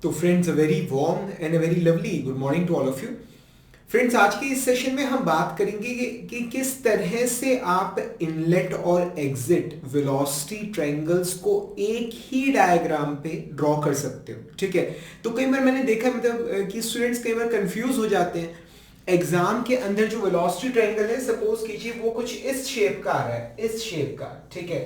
तो friends, a very warm and a very lovely good morning to all of you. Friends, आज के इस session में हम बात करेंगे कि किस तरह से आप इनलेट और एग्जिट वेलोसिटी ट्रायंगल्स को एक ही डायग्राम पे ड्रॉ कर सकते हो। ठीक है, तो कई बार मैंने देखा कि स्टूडेंट्स कई बार कंफ्यूज हो जाते हैं। एग्जाम के अंदर जो वेलोसिटी ट्रायंगल है, सपोज कीजिए वो कुछ इस शेप का आ रहा है, इस शेप का। ठीक है,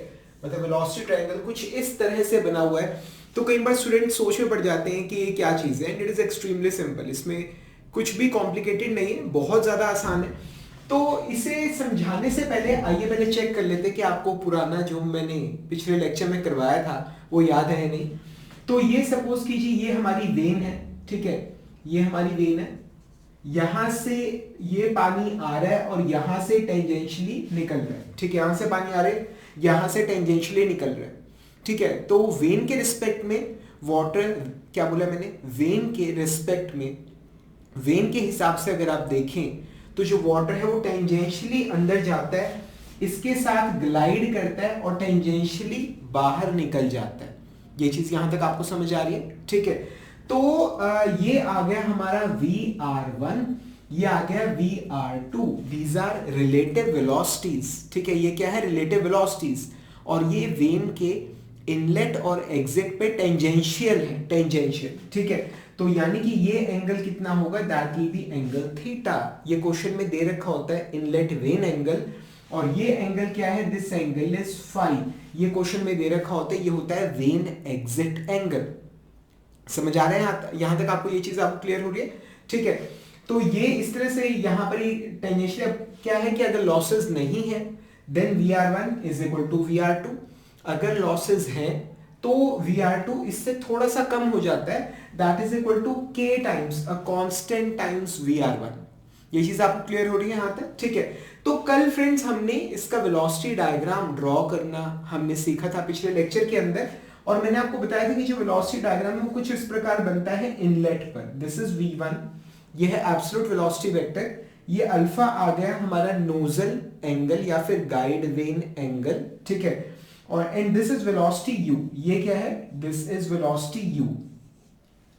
मतलब वेलोसिटी ट्रायंगल कुछ इस तरह से बना हुआ है। तो कई बार स्टूडेंट सोच में पड़ जाते हैं कि ये क्या चीज़ है। And it is extremely simple, इसमें कुछ भी कॉम्प्लिकेटेड नहीं है, बहुत ज़्यादा आसान है। तो इसे समझाने से पहले आइए पहले चेक कर लेते हैं कि आपको पुराना जो मैंने पिछले लेक्चर में करवाया था वो याद है नहीं। तो ये सपोज कीजिए ये हमारी वेन है। ठीक है, ये हमारी वेन है। यहां से ये पानी आ रहा है और यहां से टेंजेंशियली निकल रहा है। ठीक है, यहां से पानी आ रहा है, यहां से टेंजेंशियली निकल रहा है। ठीक है, तो वेन के रिस्पेक्ट में वाटर, क्या बोला मैंने, वेन के रिस्पेक्ट में, वेन के हिसाब से अगर आप देखें तो जो वाटर है वो टेंजेंशियली अंदर जाता है, इसके साथ ग्लाइड करता है और टेंजेंशियली बाहर निकल जाता है। ये चीज यहां तक आपको समझ आ रही है? ठीक है, तो ये आ गया हमारा VR1, ये आ गया VR2। These are relative velocities. ठीक है, ये क्या है? Relative velocities. और ये वेन के इनलेट और एग्जिट पे टेंजेंशियल है, टेंजेंशियल। ठीक है, तो यानी कि ये एंगल कितना होगा? That will be angle theta. ये क्वेश्चन में दे रखा होता है इनलेट वेन एंगल, और ये एंगल क्या है? This angle is phi. ये क्वेश्चन में दे रखा होता है, ये होता है वेन एग्जिट एंगल। समझ आ रहे हैं यहां तक? आपको ये चीज आपको क्लियर हो रही है? ठीक है, तो ये इस तरह से यहां पर ही टेंजेंशियल क्या है कि अगर लॉसेस नहीं है then VR1 is equal to VR2। अगर लॉसेस हैं तो VR2 इससे थोड़ा सा कम हो जाता है, that is equal to K times a constant times VR1। ये चीज आपको क्लियर हो रही है यहां तक? ठीक है, तो कल फ्रेंड्स हमने इसका वेलोसिटी डायग्राम ड्रॉ करना हमने सीखा था पिछले लेक्चर के अंदर, और मैंने आपको बताया था कि जो वेलोसिटी डायग्राम है वो कुछ इस प्रकार बनता है इनलेट पर। दिस इज V1, ये है एब्सोल्यूट वेलोसिटी वेक्टर। ये अल्फा आ गया हमारा नोजल एंगल या फिर गाइड वेन एंगल। ठीक है, और and this is velocity u। ये क्या है? This is velocity u।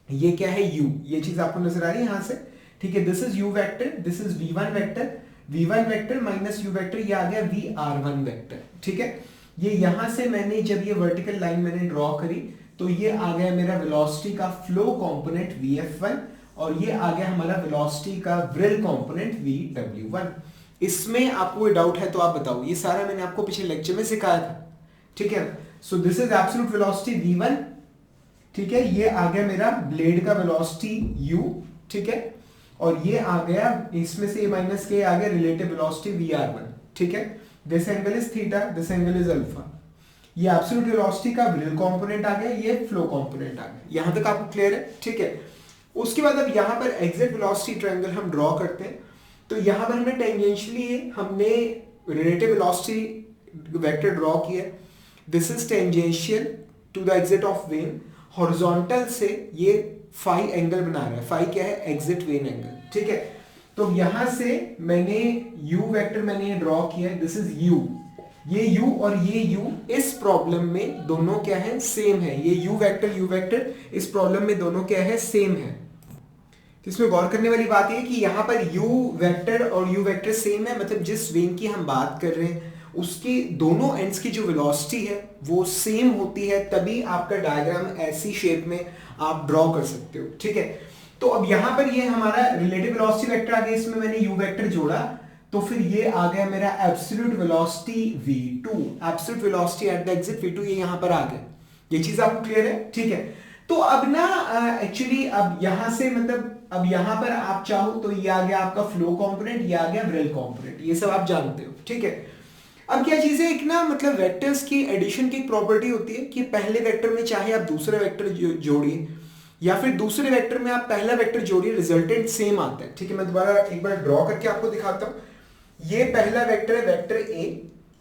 ये क्या है? u। ये चीज आपको नजर आ रही है यहां से? ठीक है, this is u vector, this is v1 vector, v1 vector minus u vector, ये आ गया vr1 वेक्टर। ठीक है, ये यहां से मैंने जब ये वर्टिकल लाइन मैंने ड्रॉ करी तो ये आ गया मेरा वेलोसिटी का फ्लो कंपोनेंट vf1, और ये आ गया हमारा वेलोसिटी का व्रिल कंपोनेंट vw1। इसमें आपको डाउट है तो आप बताओ, ये सारा मैंने आपको पिछले लेक्चर में सिखाया था। ठीक है, so this is absolute velocity v1। ठीक है, ये आ गया मेरा ब्लेड का वेलोसिटी u। ठीक है, और ये आ गया इसमें से माइनस के आ गया रिलेटिव वेलोसिटी VR1। ठीक है, this angle is theta, this angle is alpha. ये एब्सोल्यूट वेलोसिटी का व्रिल कंपोनेंट आ गया, ये फ्लो कंपोनेंट आ गया। यहां तक आपको क्लियर है? ठीक है, उसके बाद अब यहां पर एग्जिट वेलोसिटी ट्रायंगल हम ड्रॉ करते हैं। तो यहां पर हमने टेंजेंशियली हमने रिलेटिव वेलोसिटी वेक्टर ड्रॉ किया। This is tangential to the exit of vane. Horizontal से ये फाई एंगल बना रहा है। फाई क्या है? Exit when angle. ठीक है, तो यहां से मैंने u वेक्टर मैंने ड्रॉ किया है, दिस इज u। ये u और ये u इस प्रॉब्लम में दोनों क्या है? सेम है। ये u वेक्टर इस प्रॉब्लम में दोनों क्या है? सेम है। तो इसमें गौर करने वाली बात यह है कि यहां पर u वेक्टर और u वेक्टर सेम है, मतलब जिस वेन की हम बात कर रहे हैं उसकी दोनों एंड्स की जो वेलोसिटी है वो सेम होती है, तभी आपका डायग्राम ऐसी शेप में आप ड्रॉ कर सकते हो। ठीक है, तो अब यहां पर ये हमारा रिलेटिव वेलोसिटी वेक्टर आ गया, इसमें मैंने u वेक्टर जोड़ा, तो फिर ये आ गया मेरा absolute velocity v2। Absolute velocity at the exit v2 ये यहां पर आ गया। ये चीज आपको क्लियर है? ठीक है, तो अब ना एक्चुअली अब यहां से मतलब अब यहां पर आप चाहो तो ये आ गया आपका फ्लो कंपोनेंट, ये आ गया व्रिल कंपोनेंट, ये सब आप जानते हो। ठीक है, अब क्या चीज है, एक ना मतलब वेक्टर्स की एडिशन की एक प्रॉपर्टी होती है कि पहले वेक्टर में चाहे आप दूसरा वेक्टर जोड़िए या फिर दूसरे वेक्टर में आप पहला वेक्टर जोड़िए, रिजल्टेंट सेम आता है। ठीक है, मैं दोबारा एक बार ड्रॉ करके आपको दिखाता हूं। ये पहला वेक्टर है वेक्टर ए,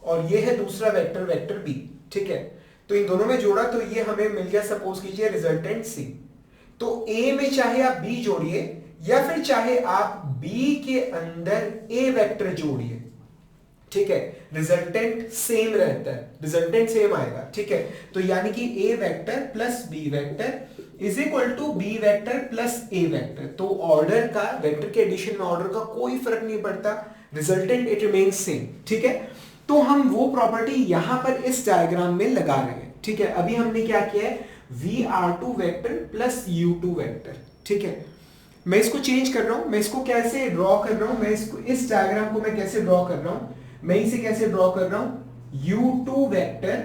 और ये है दूसरा वेक्टर वेक्टर बी। ठीक है, तो इन दोनों में जोड़ा तो ये हमें मिल गया, सपोज कीजिए रिजल्टेंट सी। तो ए में चाहे आप बी जोड़िए या फिर चाहे आप बी के अंदर ए वेक्टर जोड़िए, ठीक है, रिजल्टेंट सेम आएगा। ठीक है, तो यानी कि A vector plus B vector is equal to B vector plus A vector. तो ऑर्डर का, वेक्टर के एडिशन में ऑर्डर का कोई फर्क नहीं पड़ता, रिजल्टेंट इट रिमेन्स सेम। ठीक है, तो हम वो प्रॉपर्टी यहां पर इस डायग्राम में लगा रहे हैं। ठीक है, अभी हमने क्या किया है, VR2 vector plus U2 vector. ठीक है, मैं इसको चेंज कर रहा हूं, मैं इसको कैसे ड्रॉ कर रहा हूं, मैं इसको, इस डायग्राम को मैं कैसे ड्रॉ कर रहा हूं, मैं इसे कैसे ड्रॉ कर रहा हूं, U2 vector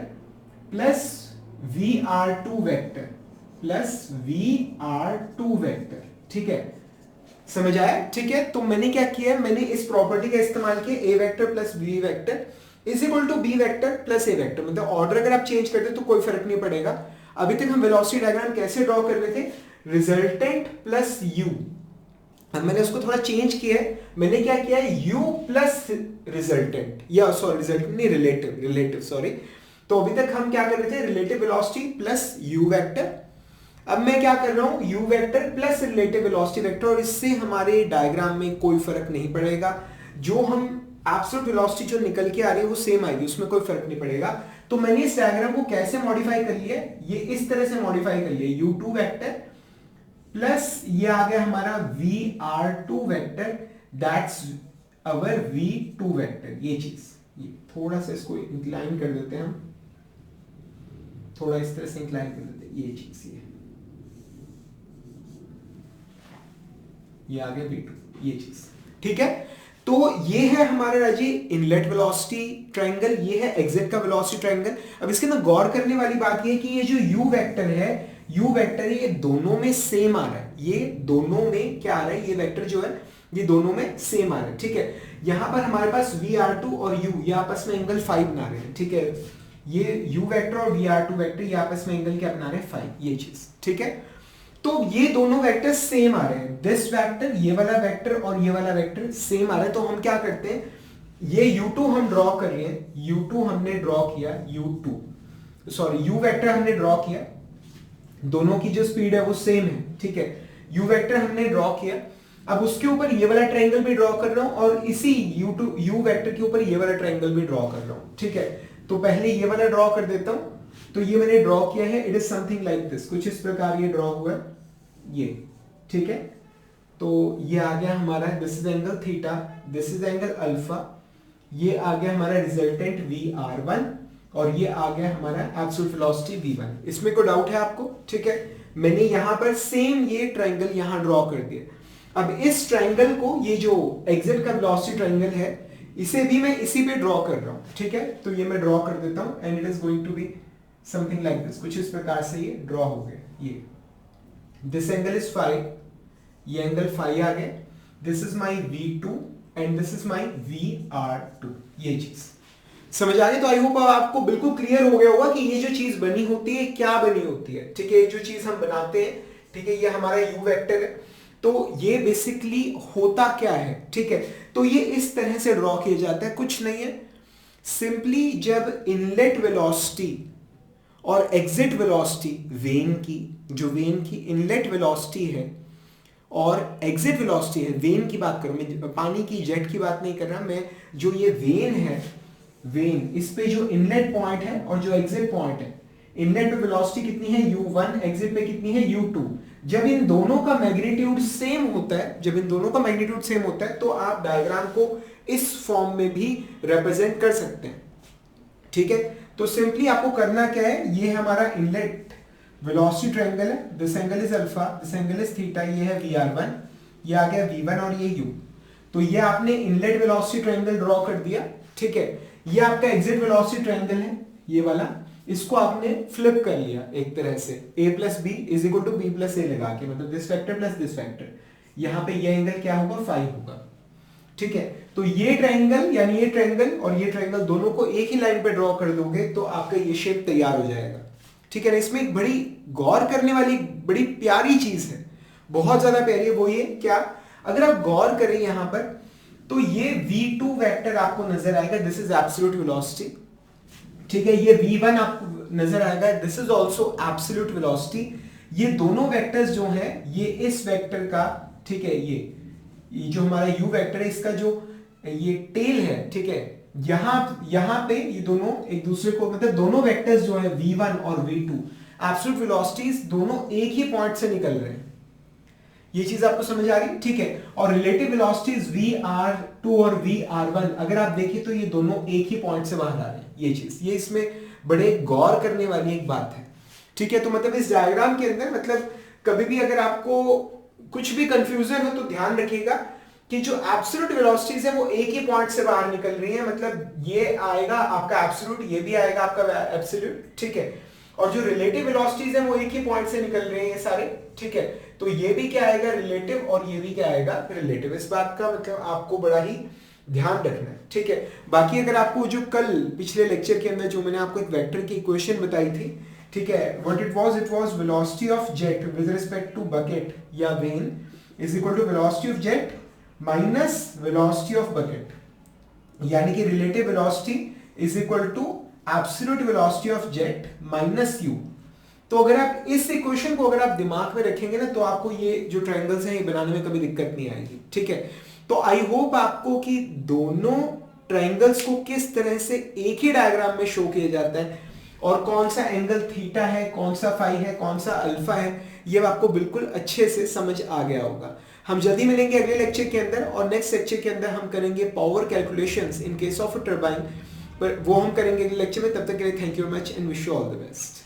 plus VR2 vector plus VR2 vector. ठीक है, समझ आया? ठीक है, तो मैंने क्या किया है, मैंने इस प्रॉपर्टी का इस्तेमाल किया, A vector plus B vector is equal to B vector plus A vector. मतलब ऑर्डर अगर आप चेंज करते तो कोई फर्क नहीं पड़ेगा। अभी तक हम वेलोसिटी डायग्राम कैसे ड्रॉ कर रहे थे, रिजल्टेंट प्लस यू। अब मैंने उसको थोड़ा चेंज किया है, मैंने क्या किया है, u प्लस रिजल्टेंट, या सॉरी रिजल्टेंट नहीं, रिलेटिव सॉरी। तो अभी तक हम क्या कर रहे थे, relative velocity plus u vector. अब मैं क्या कर रहा हूं, u vector plus relative velocity vector, और इससे हमारे डायग्राम में कोई फर्क नहीं पड़ेगा। जो हम एब्सोल्यूट वेलोसिटी जो निकल के आ रही है वो सेम आएगी, उसमें कोई फर्क नहीं पड़ेगा। तो मैंने इस डायग्राम को कैसे मॉडिफाई कर लिया, ये इस तरह से मॉडिफाई कर लिया, u2 वेक्टर प्लस ये आ गया हमारा VR2 vector, that's our V2 vector. ये चीज, ये थोड़ा सा इसको इंक्लाइन कर देते हैं हम, थोड़ा इस तरह से इंक्लाइन कर देते हैं, ये चीज ये आ गया V2, ये चीज। ठीक है, तो ये है हमारा राजी इनलेट वेलोसिटी ट्रायंगल, ये है एग्जिट का वेलोसिटी ट्रायंगल। अब इसके अंदर गौर करने वाली बात ये है कि ये जो u वेक्टर है, ये दोनों में सेम आ रहा है। ये दोनों में क्या आ रहा है, ये वेक्टर जो है ये दोनों में सेम आ रहा है। ठीक है, यहां पर हमारे पास VR2 और u ये आपस में एंगल फाई बना रहे हैं। ठीक है, ये u वेक्टर और VR2 वेक्टर ये आपस में एंगल क्या बना रहे हैं, फाई, ये चीज। ठीक है, तो ये दोनों वेक्टर सेम आ रहे हैं, दिस वेक्टर, ये वाला वेक्टर और ये वाला वेक्टर सेम आ रहा है। तो हम क्या करते हैं, ये U2 हम ड्रॉ कर रहे हैं, U2 हमने ड्रॉ किया, U वेक्टर हमने ड्रॉ किया, दोनों की जो स्पीड है वो सेम है। ठीक है, U वेक्टर हमने ड्रॉ किया, अब उसके ऊपर ये वाला ट्रायंगल भी ड्रॉ कर रहा हूं, और इसी U वेक्टर के ऊपर ये वाला ट्रायंगल भी ड्रॉ कर रहा हूं। ठीक है, तो पहले ये वाला ड्रॉ कर देता हूं। तो ये मैंने ड्रॉ किया है, it is something like this, कुछ इस प्रकार ये ड्रॉ हुआ है ये। ठीक है, तो ये आ गया हमारा, this is angle theta, this is angle alpha, ये आ गया हमारा रिजल्टेंट VR1, और ये आ गया हमारा एब्सोल्यूट वेलोसिटी V1। इसमें कोई डाउट है आपको? ठीक है, मैंने यहां पर सेम ये ट्रायंगल यहां ड्रॉ कर दिया। अब इस ट्रायंगल को, ये जो एग्जिट का वेलोसिटी ट्रायंगल है, इसे भी मैं इसी पे ड्रॉ कर रहा हूं। ठीक है, तो ये मैं ड्रॉ कर देता हूं, and it is going to be something like this, कुछ इस प्रकार से ये ड्रॉ हो गया। ये दिस एंगल इज फाई, ये एंगल फाई आ गया, this is my V2 and this is my VR2, ये चीज समझ आ गई? तो आई होप आपको बिल्कुल क्लियर हो गया होगा कि ये जो चीज बनी होती है क्या बनी होती है। ठीक है, जो चीज हम बनाते हैं, ठीक है, ये हमारा U वेक्टर है, तो ये बेसिकली होता क्या है। ठीक है, तो ये इस तरह से ड्रॉ किया जाता है, कुछ नहीं है, सिंपली जब इनलेट वेलोसिटी और एग्जिट वेलोसिटी, वेन की इनलेट वेलोसिटी है और एग्जिट वेलोसिटी है, वेन की बात करूं मैं, पानी की जेट की बात नहीं कर रहा मैं, जो ये वेन है, वेन, इस पे जो इनलेट पॉइंट है और जो एग्जिट पॉइंट है, इनलेट पे वेलोसिटी कितनी है U1, एग्जिट पे कितनी है U2। जब इन दोनों का मैग्नीट्यूड सेम होता है, तो आप डायग्राम को इस फॉर्म में भी रिप्रेजेंट कर सकते हैं। ठीक है, तो सिंपली आपको करना क्या है, ये हमारा इनलेट वेलोसिटी ट्रायंगल है, this angle is alpha, this angle is theta, ये है VR1, ये आ गया V1 और ये U। तो ये आपने इनलेट वेलोसिटी ट्रायंगल ड्रॉ कर दिया। ठीक है, ये आपका एग्जिट वेलोसिटी ट्रायंगल है, ये वाला, इसको आपने फ्लिप कर लिया एक तरह से, a plus B is equal to B plus A लगा के, मतलब this vector plus this vector, यहां पे ये एंगल क्या होगा, फाई होगा। ठीक है, तो ये ट्रायंगल, यानी ये ट्रायंगल और ये ट्रायंगल दोनों को एक ही लाइन पे ड्रॉ कर दोगे तो आपका ये शेप तैयार हो जाएगा। ठीक है ना, इसमें एक बड़ी गौर करने वाली बड़ी प्यारी चीज है, बहुत ज्यादा प्यारी है, वो ये क्या, अगर आप गौर करें यहां पर, तो ये V2 वेक्टर आपको नजर आएगा, दिस इज एब्सोल्यूट वेलोसिटी। ठीक है, ये V1 आपको नजर आएगा, this is also absolute velocity. ये दोनों वेक्टर्स जो हैं, ये इस वेक्टर का, ठीक है, ये जो हमारा U वेक्टर है, इसका जो ये टेल है, ठीक है, यहां पे ये दोनों एक दूसरे को, मतलब दोनों वेक्टर्स जो है V1 और V2 एब्सोल्यूट वेलोसिटीज दोनों एक ही पॉइंट से निकल रहे हैं। ये चीज आपको समझ आ रही, ठीक है। और रिलेटिव वेलोसिटीज VR2 और VR1 अगर आप देखें तो ये दोनों एक ही पॉइंट से बाहर आ रहे हैं। ये चीज, ये इसमें बड़े गौर करने वाली एक बात है, ठीक है। तो मतलब इस डायग्राम के अंदर मतलब कभी भी अगर आपको कुछ भी कंफ्यूजन हो तो ध्यान रखिएगा कि जो एब्सोल्यूट वेलोसिटीज है वो एक ही पॉइंट से बाहर निकल रही है, मतलब ये आएगा आपका एब्सोल्यूट, ये भी आएगा आपका एब्सोल्यूट, ठीक है। और जो रिलेटिव वेलोसिटीज है वो एक ही पॉइंट से निकल रहे हैं सारे, ठीक है। तो ये भी क्या आएगा रिलेटिव और ये भी क्या आएगा रिलेटिव। इस बात का मतलब आपको बड़ा ही ध्यान रखना है, ठीक है। बाकी अगर आपको जो कल पिछले लेक्चर के अंदर जो मैंने आपको एक वेक्टर की इक्वेशन बताई थी, ठीक है, what it was velocity of jet with respect to bucket या when is equal to velocity of jet minus velocity of bucket, यानी कि relative velocity is equal to absolute velocity of jet minus U. तो अगर आप इस equation को अगर आप दिमाग में रखेंगे ना तो आपको ये जो ट्रायंगल्स हैं ये बनाने में कभी दिक्कत नहीं आएगी, ठीक है। तो आई होप आपको कि दोनों ट्रायंगल्स को किस तरह से एक ही डायग्राम में शो किया जाता है और कौन सा एंगल थीटा है, कौन सा फाई है, कौन सा अल्फा है, ये आपको बिल्कुल अच्छे से समझ आ गया होगा। हम जल्दी मिलेंगे अगले लेक्चर के अंदर और नेक्स्ट लेक्चर के अंदर हम करेंगे power calculations in case of a turbine, पर वो हम करेंगे अगले लेक्चर में। तब तक के लिए thank you very much and wish you all the best.